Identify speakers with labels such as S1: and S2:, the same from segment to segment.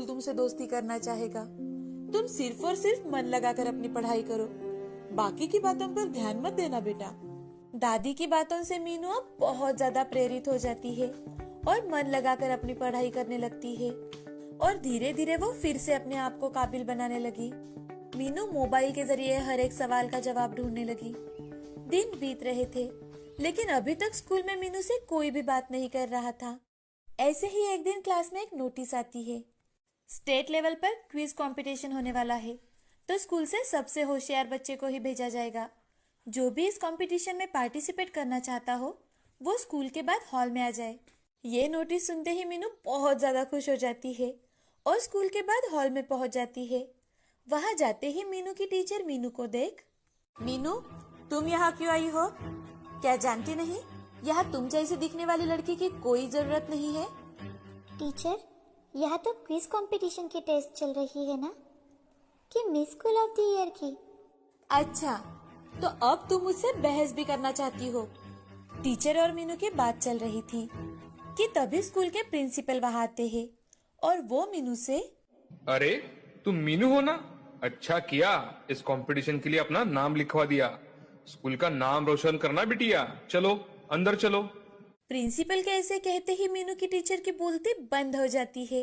S1: School तुमसे दोस्ती करना चाहेगा। तुम सिर्फ और सिर्फ मन लगाकर अपनी पढ़ाई करो, बाकी की बातों पर ध्यान मत देना बेटा। दादी की बातों से मीनू अब बहुत ज्यादा प्रेरित हो जाती है और मन लगाकर अपनी पढ़ाई करने लगती है और धीरे धीरे वो फिर से अपने आप को काबिल बनाने लगी। मीनू मोबाइल के जरिए हर एक सवाल का जवाब ढूंढने लगी। दिन बीत रहे थे, लेकिन अभी तक स्कूल में मीनू से कोई भी बात नहीं कर रहा था। ऐसे ही एक दिन क्लास में एक नोटिस आती है, स्टेट लेवल पर क्विज कंपटीशन होने वाला है, तो स्कूल से सबसे होशियार बच्चे को ही भेजा जाएगा। जो भी इस कंपटीशन में पार्टिसिपेट करना चाहता हो वो स्कूल के बाद हॉल में आ जाए। ये नोटिस सुनते ही मीनू बहुत ज्यादा खुश हो जाती है और स्कूल के बाद हॉल में पहुंच जाती है। वहां जाते ही मीनू की टीचर मीनू को देख, मीनू तुम यहाँ क्यों आई हो? क्या जानती नहीं यहाँ तुम जैसी दिखने वाली लड़की की कोई जरूरत नहीं है।
S2: टीचर, यहाँ तो क्विज कंपटीशन की टेस्ट चल रही है ना, कि miss school of the year की।
S1: अच्छा, तो अब तुम मुझसे बहस भी करना चाहती हो। टीचर और मीनू की बात चल रही थी कि तभी स्कूल के प्रिंसिपल वहाँ आते हैं और वो मीनू से,
S3: अरे तुम मीनू हो ना? अच्छा किया, इस कंपटीशन के लिए अपना नाम लिखवा दिया। स्कूल का नाम रोशन करना बिटिया। चलो अंदर चलो।
S1: प्रिंसिपल के ऐसे कहते ही मीनू की टीचर की बोलती बंद हो जाती है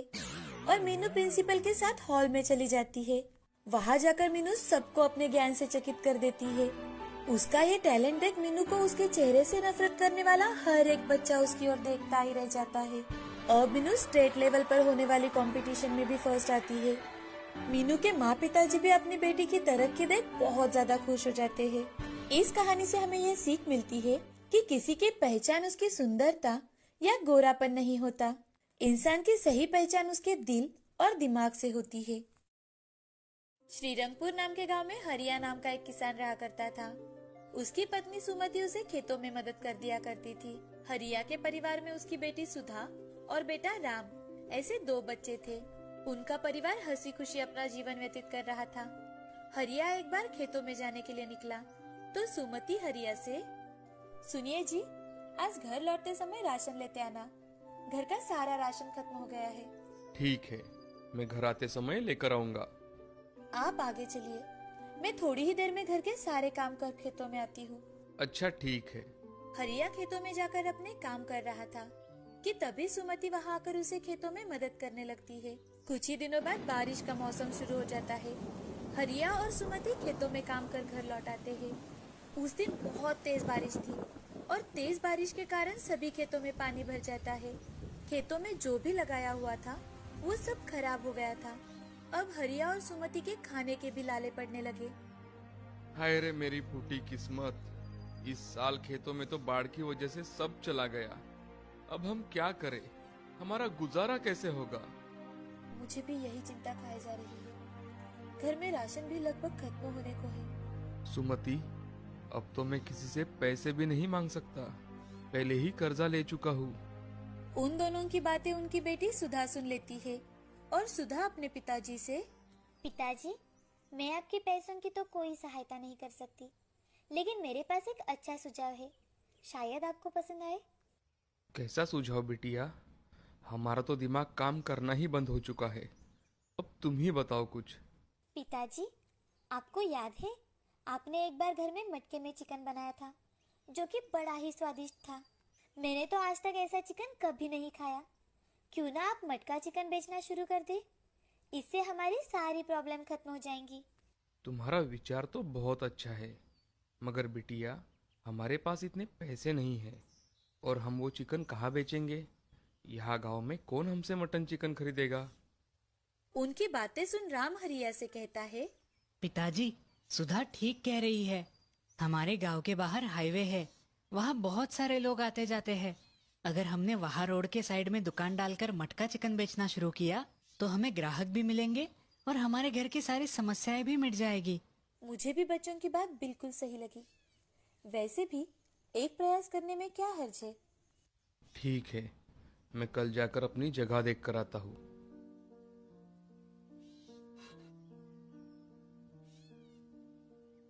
S1: और मीनू प्रिंसिपल के साथ हॉल में चली जाती है। वहाँ जाकर मीनू सबको अपने ज्ञान से चकित कर देती है। उसका ये टैलेंट देख मीनू को उसके चेहरे से नफरत करने वाला हर एक बच्चा उसकी ओर देखता ही रह जाता है। अब मीनू स्टेट लेवल पर होने वाली कंपटीशन में भी फर्स्ट आती है। मीनू के माँ पिताजी भी अपनी बेटी की तरक्की देख बहुत ज्यादा खुश हो जाते हैं। इस कहानी से हमें यह सीख मिलती है कि किसी की पहचान उसकी सुंदरता या गोरापन नहीं होता, इंसान की सही पहचान उसके दिल और दिमाग से होती है। श्रीरंगपुर नाम के गांव में हरिया नाम का एक किसान रहा करता था। उसकी पत्नी सुमति उसे खेतों में मदद कर दिया करती थी। हरिया के परिवार में उसकी बेटी सुधा और बेटा राम, ऐसे 2 बच्चे थे। उनका परिवार हंसी खुशी अपना जीवन व्यतीत कर रहा था। हरिया एक बार खेतों में जाने के लिए निकला तो सुमति हरिया से, सुनिए जी, आज घर लौटते समय राशन लेते आना, घर का सारा राशन खत्म हो गया है।
S3: ठीक है, मैं घर आते समय लेकर आऊंगा।
S1: आप आगे चलिए, मैं थोड़ी ही देर में घर के सारे काम कर खेतों में आती हूँ।
S3: अच्छा ठीक है।
S1: हरिया खेतों में जाकर अपने काम कर रहा था कि तभी सुमति वहाँ आकर उसे खेतों में मदद करने लगती है। कुछ ही दिनों बाद बारिश का मौसम शुरू हो जाता है। हरिया और सुमति खेतों में काम कर घर लौट आते हैं। उस दिन बहुत तेज बारिश थी और तेज बारिश के कारण सभी खेतों में पानी भर जाता है। खेतों में जो भी लगाया हुआ था वो सब खराब हो गया था। अब हरिया और सुमति के खाने के भी लाले पड़ने लगे।
S3: हाय रे मेरी फूटी किस्मत, इस साल खेतों में तो बाढ़ की वजह से सब चला गया। अब हम क्या करें? हमारा गुजारा कैसे होगा?
S1: मुझे भी यही चिंता खाए जा रही है। घर में राशन भी लगभग खत्म होने को है।
S3: सुमति, अब तो मैं किसी से पैसे भी नहीं मांग सकता, पहले ही कर्जा ले चुका हूँ।
S1: उन दोनों की बातें उनकी बेटी सुधा सुन लेती है और सुधा अपने पिताजी से,
S2: पिताजी, मैं आपके पैसों की तो कोई सहायता नहीं कर सकती, लेकिन मेरे पास एक अच्छा सुझाव है, शायद आपको पसंद आए।
S3: कैसा सुझाव बिटिया? हमारा तो दिमाग काम करना ही बंद हो चुका है, अब तुम ही बताओ कुछ।
S2: पिताजी, आपको याद है आपने एक बार घर में मटके में चिकन बनाया था, जो कि बड़ा ही स्वादिष्ट था। मैंने तो आज तक ऐसा चिकन कभी नहीं खाया। क्यों ना आप मटका चिकन बेचना शुरू कर दे, इससे हमारी सारी प्रॉब्लम खत्म हो जाएंगी।
S3: तुम्हारा विचार तो बहुत अच्छा है, मगर बिटिया हमारे पास इतने पैसे नहीं हैं और हम वो चिकन कहाँ बेचेंगे? यहाँ गांव में कौन हमसे मटन चिकन खरीदेगा?
S1: उनकी बातें सुन राम हरिया से कहता है,
S4: पिताजी, सुधा ठीक कह रही है। हमारे गांव के बाहर हाईवे है, वहाँ बहुत सारे लोग आते जाते हैं। अगर हमने वहाँ रोड के साइड में दुकान डालकर मटका चिकन बेचना शुरू किया तो हमें ग्राहक भी मिलेंगे और हमारे घर की सारी समस्याएं भी मिट जाएगी।
S1: मुझे भी बच्चों की बात बिल्कुल सही लगी। वैसे भी एक प्रयास करने में क्या हर्ज है।
S3: ठीक है, मैं कल जाकर अपनी जगह देख कर आता हूँ।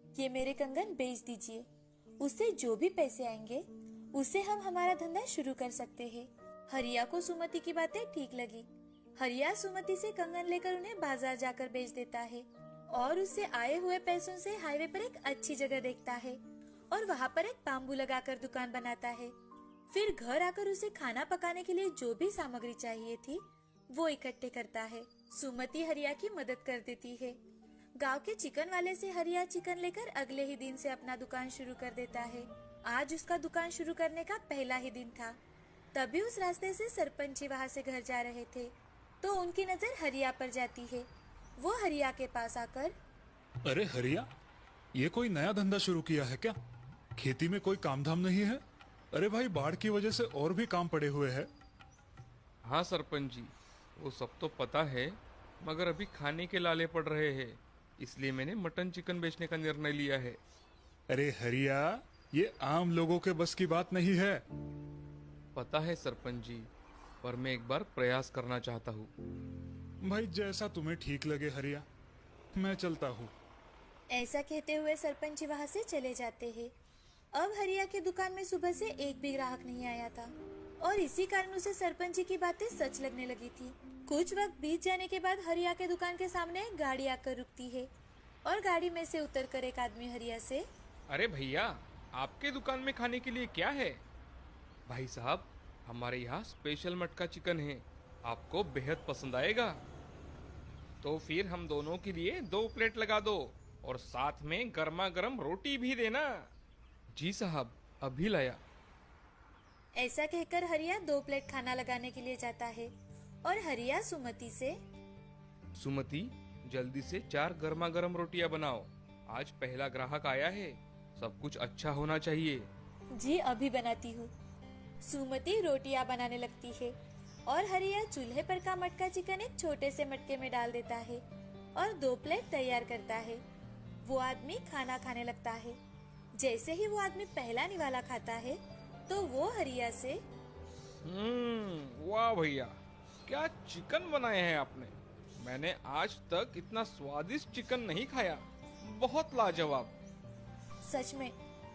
S1: ये मेरे कंगन बेच दीजिए, उससे जो भी पैसे आएंगे उससे हम हमारा धंधा शुरू कर सकते हैं। हरिया को सुमति की बातें ठीक लगी। हरिया सुमति से कंगन लेकर उन्हें बाजार जाकर बेच देता है और उससे आए हुए पैसों से हाईवे पर एक अच्छी जगह देखता है और वहाँ पर एक बाम्बू लगाकर दुकान बनाता है। फिर घर आकर उसे खाना पकाने के लिए जो भी सामग्री चाहिए थी वो इकट्ठे करता है। सुमति हरिया की मदद कर देती है। गांव के चिकन वाले से हरिया चिकन लेकर अगले ही दिन से अपना दुकान शुरू कर देता है। आज उसका दुकान शुरू करने का पहला ही दिन था। तभी उस रास्ते से सरपंच जी वहाँ से घर जा रहे थे तो उनकी नजर हरिया पर जाती है। वो हरिया के पास आकर,
S5: अरे हरिया, ये कोई नया धंधा शुरू किया है क्या? खेती में कोई काम धाम नहीं है? अरे भाई, बाढ़ की वजह से और भी काम पड़े हुए हैं।
S3: हाँ सरपंच जी, वो सब तो पता है, मगर अभी खाने के लाले पड़ रहे हैं, इसलिए मैंने मटन चिकन बेचने का निर्णय लिया है।
S5: अरे हरिया, ये आम लोगों के बस की बात नहीं है।
S3: पता है सरपंच जी, पर मैं एक बार प्रयास करना चाहता हूँ।
S5: भाई जैसा तुम्हें ठीक लगे हरिया, मैं चलता हूँ।
S1: ऐसा कहते हुए सरपंच जी वहाँ से चले जाते हैं। अब हरिया की दुकान में सुबह से एक भी ग्राहक नहीं आया था और इसी कारण उसे सरपंच जी की बातें सच लगने लगी थी। कुछ वक्त बीत जाने के बाद हरिया के दुकान के सामने एक गाड़ी आकर रुकती है और गाड़ी में से उतरकर एक आदमी हरिया से,
S3: अरे भैया, आपके दुकान में खाने के लिए क्या है? भाई साहब, हमारे यहाँ स्पेशल मटका चिकन है, आपको बेहद पसंद आएगा। तो फिर हम दोनों के लिए 2 प्लेट लगा दो और साथ में गर्मा गर्म रोटी भी देना। जी साहब, अभी लाया।
S1: ऐसा कहकर हरिया 2 प्लेट खाना लगाने के लिए जाता है और हरिया सुमति से,
S3: सुमति, जल्दी से 4 गर्मा गर्म रोटियां बनाओ, आज पहला ग्राहक आया है, सब कुछ अच्छा होना चाहिए।
S1: जी अभी बनाती हूँ। सुमति रोटियां बनाने लगती है और हरिया चूल्हे पर का मटका चिकन एक छोटे से मटके में डाल देता है और 2 प्लेट तैयार करता है। वो आदमी खाना खाने लगता है। जैसे ही वो आदमी पहला निवाला खाता है तो वो हरिया से,
S3: वाह भैया, क्या चिकन बनाए हैं आपने। मैंने आज तक इतना स्वादिष्ट चिकन नहीं खाया, बहुत लाजवाब।
S1: सच में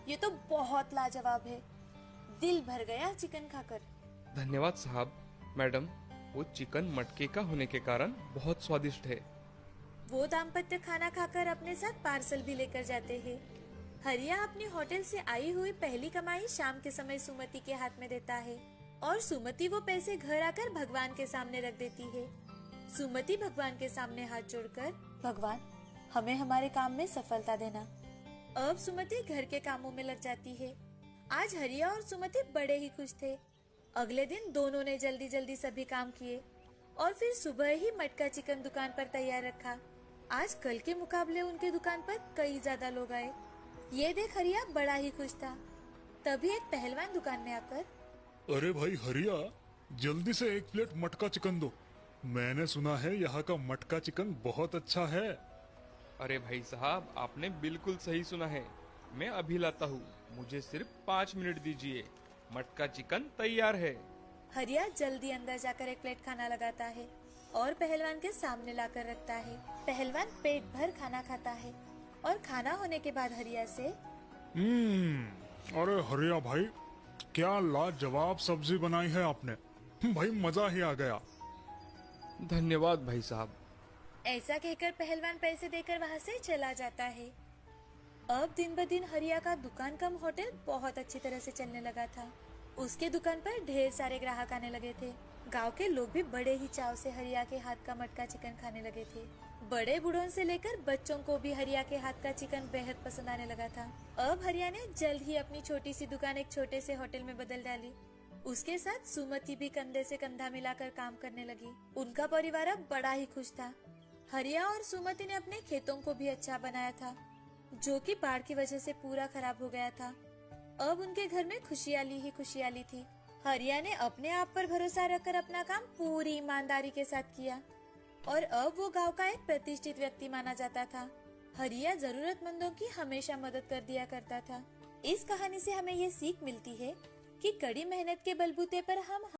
S1: ये तो बहुत लाजवाब है, दिल भर गया चिकन खाकर।
S3: धन्यवाद साहब। मैडम, वो चिकन मटके का होने के कारण बहुत स्वादिष्ट है।
S1: वो दाम्पत्य खाना खाकर अपने साथ पार्सल भी लेकर जाते हैं। हरिया अपनी होटल से आई हुई पहली कमाई शाम के समय सुमति के हाथ में देता है और सुमति वो पैसे घर आकर भगवान के सामने रख देती है। सुमति भगवान के सामने हाथ जोड़कर, भगवान हमें हमारे काम में सफलता देना। अब सुमति घर के कामों में लग जाती है। आज हरिया और सुमति बड़े ही खुश थे। अगले दिन दोनों ने जल्दी जल्दी सभी काम किए और फिर सुबह ही मटका चिकन दुकान पर तैयार रखा। आज कल के मुकाबले उनके दुकान पर कई ज्यादा लोग आए। ये देख हरिया बड़ा ही खुश था। तभी एक पहलवान दुकान में आकर,
S5: अरे भाई हरिया, जल्दी से 1 प्लेट मटका चिकन दो। मैंने सुना है यहाँ का मटका चिकन बहुत अच्छा है।
S3: अरे भाई साहब, आपने बिल्कुल सही सुना है, मैं अभी लाता हूँ, मुझे सिर्फ 5 मिनट दीजिए, मटका चिकन तैयार है।
S1: हरिया जल्दी अंदर जाकर 1 प्लेट खाना लगाता है और पहलवान के सामने लाकर रखता है। पहलवान पेट भर खाना खाता है और खाना होने के बाद हरिया से,
S5: अरे हरिया भाई, क्या लाजवाब सब्जी बनाई है आपने, भाई मजा ही आ गया।
S3: धन्यवाद भाई साहब।
S1: ऐसा कहकर पहलवान पैसे देकर वहाँ से चला जाता है। अब दिन ब दिन हरिया का दुकान कम होटल बहुत अच्छी तरह से चलने लगा था। उसके दुकान पर ढेर सारे ग्राहक आने लगे थे। गांव के लोग भी बड़े ही चाव से हरिया के हाथ का मटका चिकन खाने लगे थे। बड़े बूढ़ों से लेकर बच्चों को भी हरिया के हाथ का चिकन बेहद पसंद आने लगा था। अब हरिया ने जल्द ही अपनी छोटी सी दुकान एक छोटे से होटल में बदल डाली। उसके साथ सुमति भी कंधे से कंधा मिलाकर काम करने लगी। उनका परिवार अब बड़ा ही खुश था। हरिया और सुमति ने अपने खेतों को भी अच्छा बनाया था, जो कि बाढ़ की वजह से पूरा खराब हो गया था। अब उनके घर में खुशहाली ही खुशहाली थी। हरिया ने अपने आप पर भरोसा रखकर अपना काम पूरी ईमानदारी के साथ किया और अब वो गांव का एक प्रतिष्ठित व्यक्ति माना जाता था। हरिया जरूरतमंदों की हमेशा मदद कर दिया करता था। इस कहानी से हमें ये सीख मिलती है कि कड़ी मेहनत के बलबूते पर हम